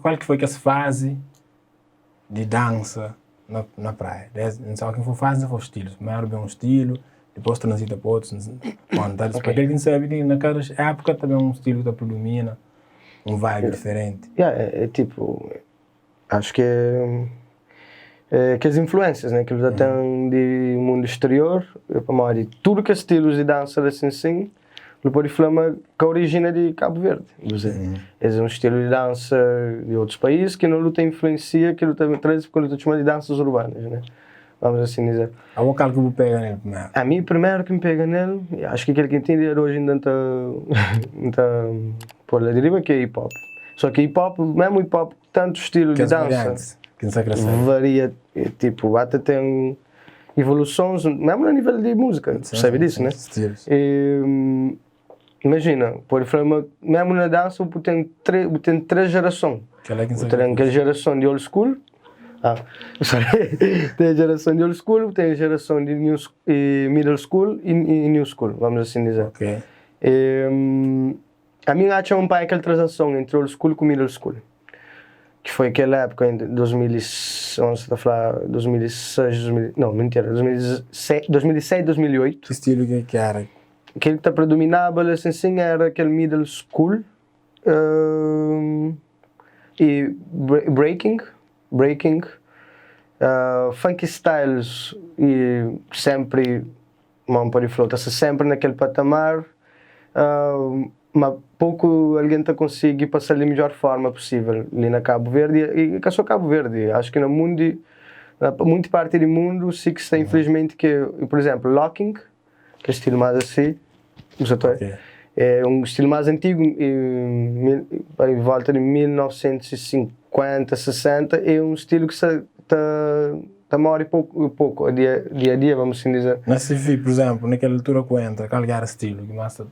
qual que foi que essa fase de dança na praia? Então, quem for fase, foi estilos. Primeiro bem um estilo, depois transita para outros. Bom, tá, para aquele que não sabe, que naquela época também um estilo que predomina, um vibe diferente. É tipo, acho que que as influências, né, que eles já têm de mundo exterior, para tudo que é estilos de dança assim, depois flama que origina de Cabo Verde. É um estilo de dança de outros países que não tem influência, que não tem traz porque não chama de danças urbanas, né? Vamos assim dizer. A vocal que eu vou pegar nele primeiro. A mim primeiro que me pega nele, acho que aquele que entende hoje ainda está por lá deriva que é hip hop. Só que hip hop, mesmo hip hop, tanto estilo de dança, que varia, tipo, até tem evoluções, mesmo a nível de música, percebe disso, né? Imagina, por exemplo, mesmo na dança tem três gerações. Tem aquela geração de old school, tem a geração de old school, tem a geração de middle school e new school, vamos assim dizer. Okay. A minha acha um pai aquela transação entre old school com middle school, que foi aquela época em 2006, 2007, 2008. Que estilo que era? Aquele que predominava assim era aquele middle school e breaking, funky styles e sempre, não pode falar, sempre naquele patamar, mas pouco alguém consegue passar da melhor forma possível ali na Cabo Verde e que só Cabo Verde, acho que no mundo, na muita parte do mundo, sim que está infelizmente que, por exemplo, locking, que é estilo mais assim, é um estilo mais antigo, em volta de 1950, 60, é um estilo que está morre pouco, dia a dia, vamos assim dizer. Mas se vi, por exemplo, naquela altura que entra, qual era o estilo que mais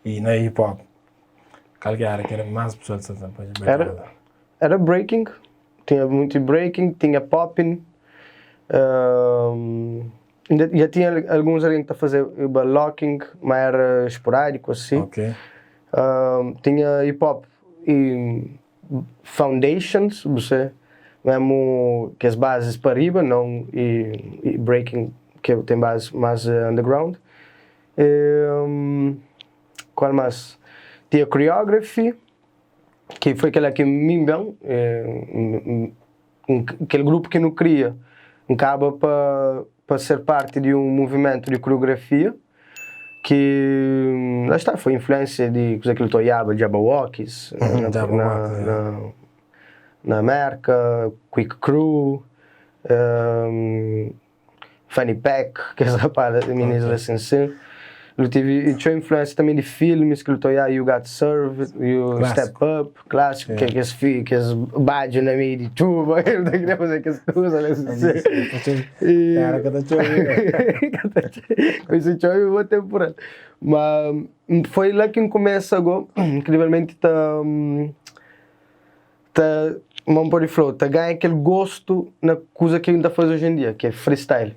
e na hip hop, qual era que era mais pessoas de era breaking, tinha muito breaking, tinha popping, já tinha alguns ali que está a fazer locking, mas era esporádico assim. Tinha hip hop e foundations, você mesmo que as bases para riba, não e breaking que tem base mais underground. Qual mais? Tinha choreography, que foi aquela que me bem, aquele grupo que não queria, acaba para ser parte de um movimento de coreografia que lá está, foi influência de aquilo Toyaba, Jabberwockies, na América, Quick Crew, Fanny Pack, que é essa rapaz de meninas assim. Eu tive influência também de filmes que eu estou aí, You Got Served, You Step Up, clássico, que é esse badge na minha de tuba, eu não queria fazer que as coisas assim. Cara, cada show. Com esse show eu vou temporada. Mas foi lá que começa agora, incrivelmente não pode falar, ganha aquele gosto na coisa que ainda faz hoje em dia, que é freestyle,